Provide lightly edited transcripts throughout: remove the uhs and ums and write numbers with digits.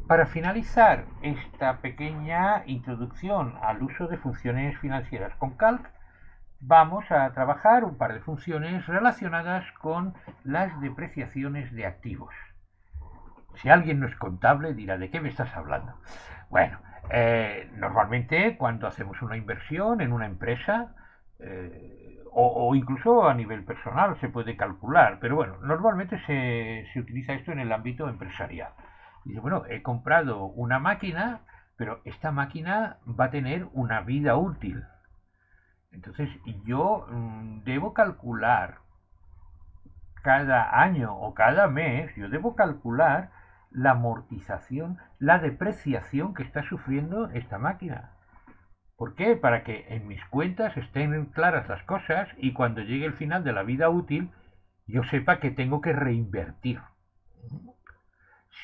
Para finalizar esta pequeña introducción al uso de funciones financieras con Calc, vamos a trabajar un par de funciones relacionadas con las depreciaciones de activos. Si alguien no es contable dirá, ¿de qué me estás hablando? Bueno, normalmente cuando hacemos una inversión en una empresa, o incluso a nivel personal se puede calcular, pero bueno, normalmente se utiliza esto en el ámbito empresarial. Dice, bueno, he comprado una máquina, pero esta máquina va a tener una vida útil. Entonces yo debo calcular cada año o cada mes, yo debo calcular la amortización, la depreciación que está sufriendo esta máquina. ¿Por qué? Para que en mis cuentas estén claras las cosas y cuando llegue el final de la vida útil yo sepa que tengo que reinvertir.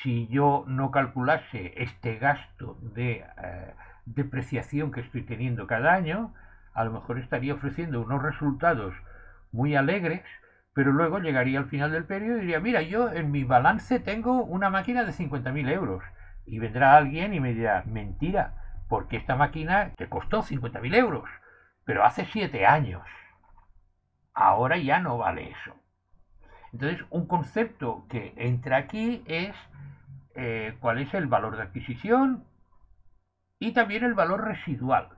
Si yo no calculase este gasto de depreciación que estoy teniendo cada año, a lo mejor estaría ofreciendo unos resultados muy alegres, pero luego llegaría al final del periodo y diría, mira, yo en mi balance tengo una máquina de 50.000 euros. Y vendrá alguien y me dirá, mentira, porque esta máquina te costó 50.000 euros, pero hace 7 años. Ahora ya no vale eso. Entonces, un concepto que entra aquí es cuál es el valor de adquisición y también el valor residual.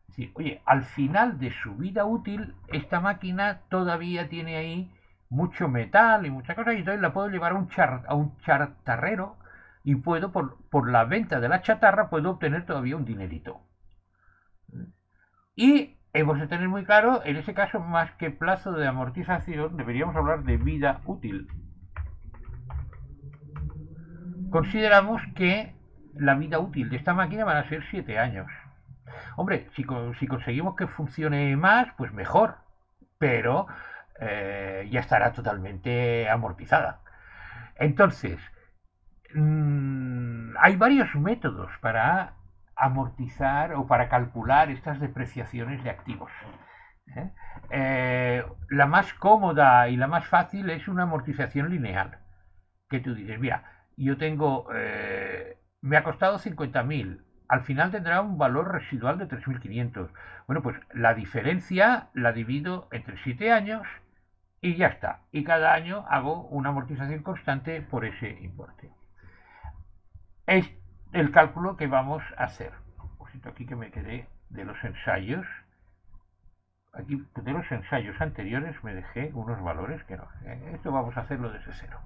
Es decir, oye, al final de su vida útil, esta máquina todavía tiene ahí mucho metal y mucha cosa, y entonces la puedo llevar a un chatarrero y puedo, por la venta de la chatarra, puedo obtener todavía un dinerito. Y hemos de tener muy claro, en ese caso, más que plazo de amortización, deberíamos hablar de vida útil. Consideramos que la vida útil de esta máquina van a ser 7 años. Hombre, si conseguimos que funcione más, pues mejor, pero ya estará totalmente amortizada. Entonces, hay varios métodos para amortizar o para calcular estas depreciaciones de activos. ¿eh? La más cómoda y la más fácil es una amortización lineal. Que tú dices, mira, yo tengo, me ha costado 50.000, al final tendrá un valor residual de 3.500. Bueno, pues la diferencia la divido entre 7 años y ya está. Y cada año hago una amortización constante por ese importe. Es el cálculo que vamos a hacer. Por cierto, aquí que me quedé de los ensayos. Aquí de los ensayos anteriores me dejé unos valores que no. Esto vamos a hacerlo desde cero.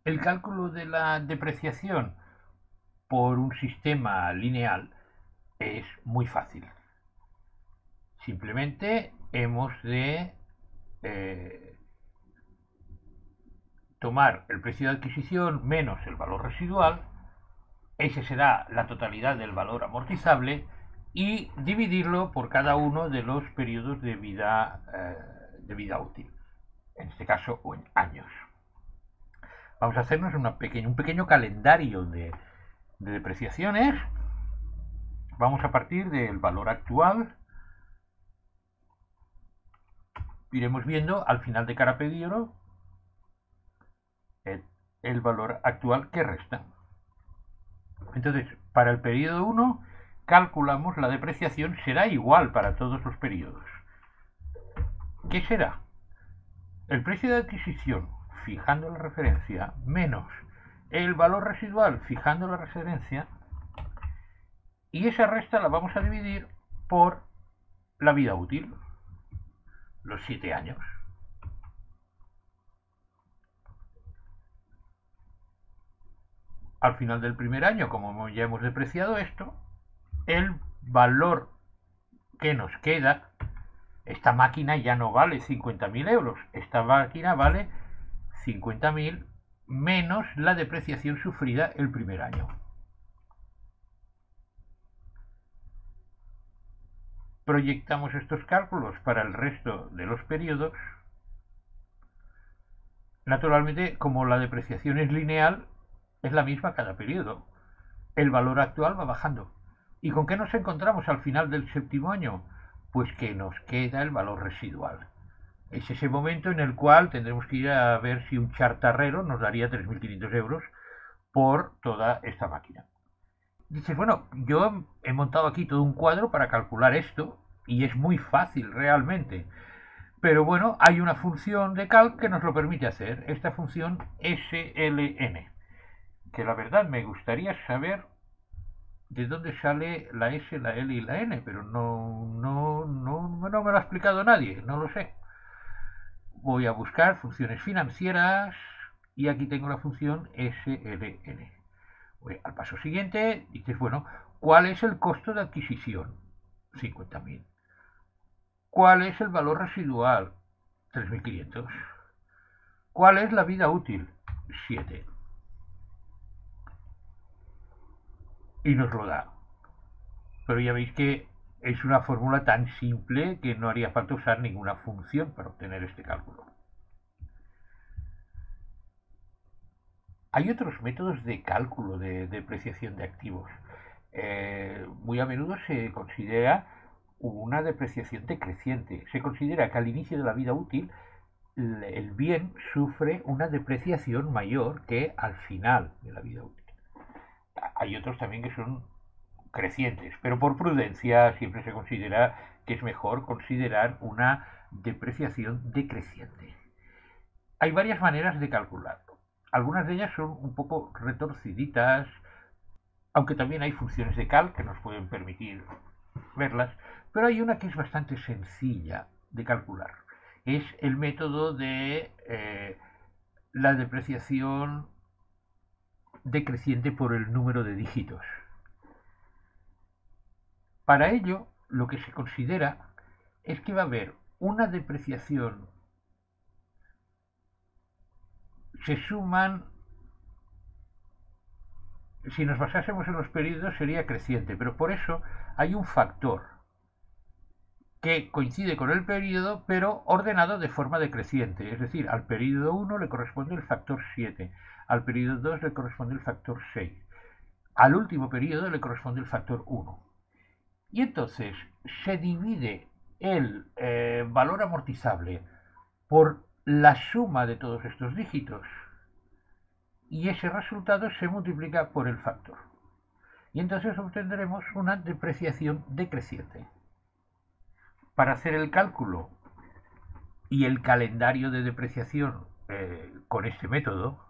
El cálculo de la depreciación por un sistema lineal es muy fácil. Simplemente hemos de tomar el precio de adquisición menos el valor residual, ese será la totalidad del valor amortizable, y dividirlo por cada uno de los periodos de vida útil, en este caso o en años. Vamos a hacernos un pequeño calendario de depreciaciones. Vamos a partir del valor actual. Iremos viendo al final de cada periodo el valor actual que resta. Entonces, para el periodo 1 calculamos la depreciación, será igual para todos los periodos. ¿Qué será? El precio de adquisición, fijando la referencia, menos el valor residual, fijando la referencia, y esa resta la vamos a dividir por la vida útil, los 7 años. Al final del primer año, como ya hemos depreciado esto, el valor que nos queda, esta máquina ya no vale 50.000 euros, esta máquina vale 50.000 menos la depreciación sufrida el primer año. Proyectamos estos cálculos para el resto de los periodos. Naturalmente, como la depreciación es lineal, es la misma cada periodo. El valor actual va bajando. ¿Y con qué nos encontramos al final del séptimo año? Pues que nos queda el valor residual. Es ese momento en el cual tendremos que ir a ver si un chatarrero nos daría 3.500 euros por toda esta máquina. Dices, bueno, yo he montado aquí todo un cuadro para calcular esto y es muy fácil realmente. Pero bueno, hay una función de calc que nos lo permite hacer, esta función sln, que la verdad me gustaría saber de dónde sale la S, la L y la N, pero no me lo ha explicado nadie, no lo sé. Voy a buscar funciones financieras y aquí tengo la función sln. Voy al paso siguiente, dices, bueno, ¿cuál es el costo de adquisición? 50.000. ¿Cuál es el valor residual? 3.500. ¿Cuál es la vida útil? 7. Y nos lo da. Pero ya veis que es una fórmula tan simple que no haría falta usar ninguna función para obtener este cálculo. Hay otros métodos de cálculo de depreciación de activos. Muy a menudo se considera una depreciación decreciente. Se considera que al inicio de la vida útil el bien sufre una depreciación mayor que al final de la vida útil. Hay otros también que son crecientes, pero por prudencia siempre se considera que es mejor considerar una depreciación decreciente. Hay varias maneras de calcularlo. Algunas de ellas son un poco retorciditas, aunque también hay funciones de calc que nos pueden permitir verlas, pero hay una que es bastante sencilla de calcular. Es el método de la depreciación decreciente por el número de dígitos. Para ello, lo que se considera es que va a haber una depreciación, se suman, si nos basásemos en los periodos sería creciente, pero por eso hay un factor que coincide con el periodo, pero ordenado de forma decreciente. Es decir, al periodo 1 le corresponde el factor 7, al periodo 2 le corresponde el factor 6, al último periodo le corresponde el factor 1. Y entonces se divide el valor amortizable por la suma de todos estos dígitos y ese resultado se multiplica por el factor. Y entonces obtendremos una depreciación decreciente. Para hacer el cálculo y el calendario de depreciación con este método,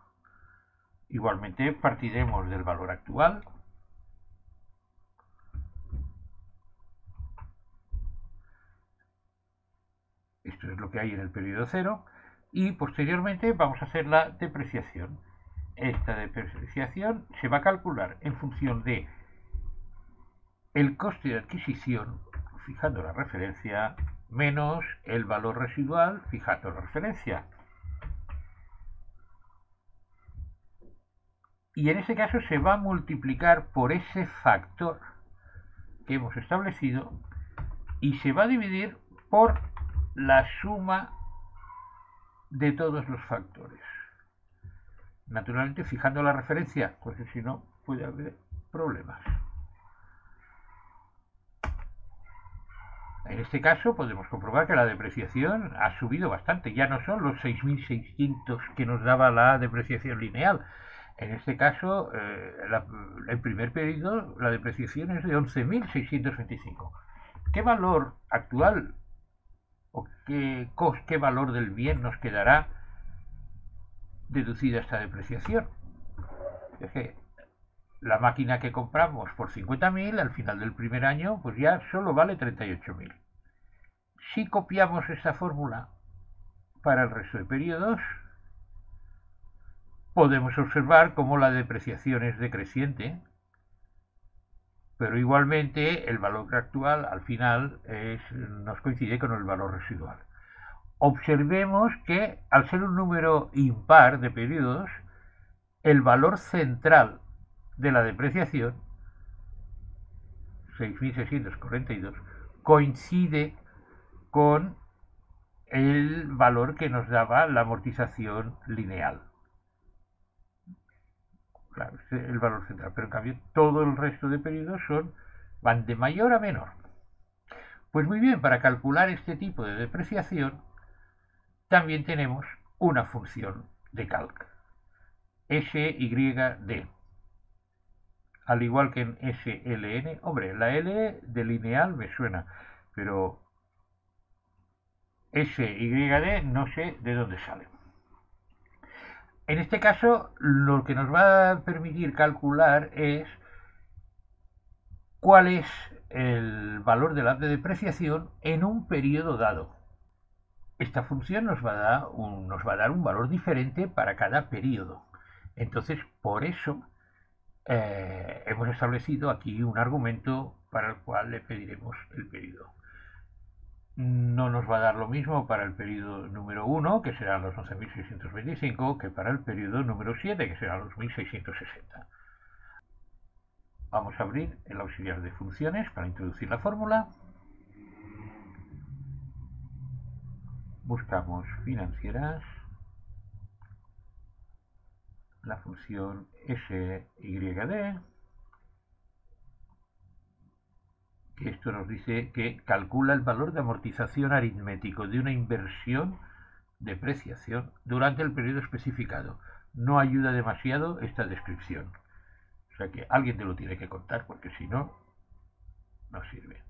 igualmente partiremos del valor actual. Esto es lo que hay en el periodo 0 y posteriormente vamos a hacer la depreciación. Esta depreciación se va a calcular en función de el coste de adquisición, fijando la referencia, menos el valor residual, fijando la referencia. Y en ese caso se va a multiplicar por ese factor que hemos establecido y se va a dividir por la suma de todos los factores. Naturalmente fijando la referencia, porque si no puede haber problemas. En este caso podemos comprobar que la depreciación ha subido bastante. Ya no son los 6.600 que nos daba la depreciación lineal. En este caso, el primer periodo, la depreciación es de 11.625. ¿Qué valor actual o qué valor del bien nos quedará deducida esta depreciación? Es que la máquina que compramos por 50.000 al final del primer año pues ya solo vale 38.000. Si copiamos esta fórmula para el resto de periodos, podemos observar cómo la depreciación es decreciente, pero igualmente el valor actual al final nos coincide con el valor residual. Observemos que al ser un número impar de periodos, el valor central de la depreciación, 6.642, coincide con el valor que nos daba la amortización lineal. Claro, es el valor central, pero en cambio todo el resto de periodos van de mayor a menor. Pues muy bien, para calcular este tipo de depreciación también tenemos una función de calc, SYD. al igual que en SLN. Hombre, la L de lineal me suena, pero SYD no sé de dónde sale. En este caso, lo que nos va a permitir calcular es cuál es el valor de la depreciación en un periodo dado. Esta función nos va a dar un valor diferente para cada periodo. Entonces, por eso hemos establecido aquí un argumento para el cual le pediremos el periodo. No nos va a dar lo mismo para el periodo número 1, que serán los 11.625, que para el periodo número 7, que serán los 1.660. Vamos a abrir el auxiliar de funciones para introducir la fórmula. Buscamos financieras, la función SYD, que esto nos dice que calcula el valor de amortización aritmético de una inversión depreciación durante el periodo especificado. No ayuda demasiado esta descripción. O sea que alguien te lo tiene que contar, porque si no, no sirve.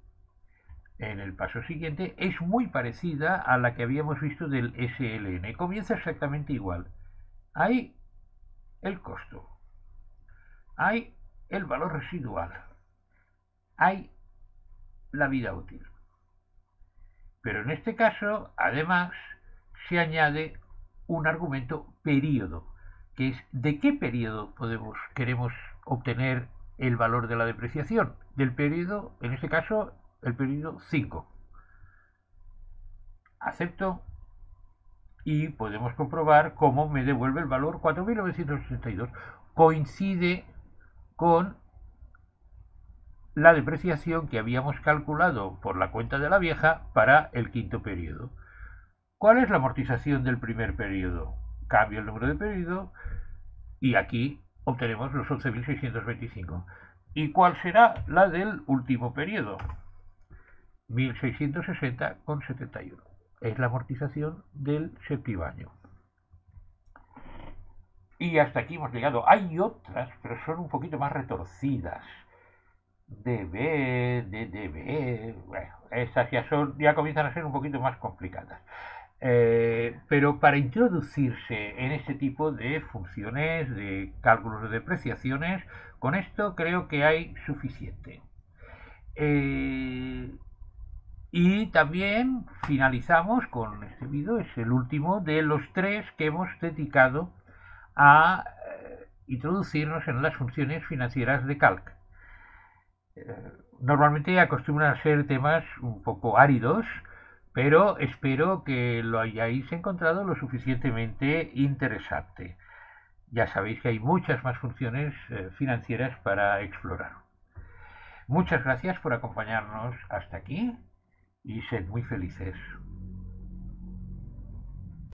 En el paso siguiente es muy parecida a la que habíamos visto del SLN. Comienza exactamente igual. Hay el costo. Hay el valor residual. Hay la vida útil. Pero en este caso, además, se añade un argumento período, que es de qué periodo queremos obtener el valor de la depreciación. Del periodo, en este caso, el periodo 5. Acepto y podemos comprobar cómo me devuelve el valor 4.962. Coincide con la depreciación que habíamos calculado por la cuenta de la vieja para el quinto periodo. ¿Cuál es la amortización del primer periodo? Cambio el número de periodo y aquí obtenemos los 11.625. ¿Y cuál será la del último periodo? 1.660,71. Es la amortización del séptimo año. Y hasta aquí hemos llegado. Hay otras, pero son un poquito más retorcidas. DB, bueno, estas ya comienzan a ser un poquito más complicadas. Pero para introducirse en este tipo de funciones, de cálculos de depreciaciones, con esto creo que hay suficiente. Y también finalizamos con este vídeo, es el último de los 3 que hemos dedicado a introducirnos en las funciones financieras de Calc. Normalmente acostumbran a ser temas un poco áridos, pero espero que lo hayáis encontrado lo suficientemente interesante. Ya sabéis que hay muchas más funciones financieras para explorar. Muchas gracias por acompañarnos hasta aquí y sed muy felices.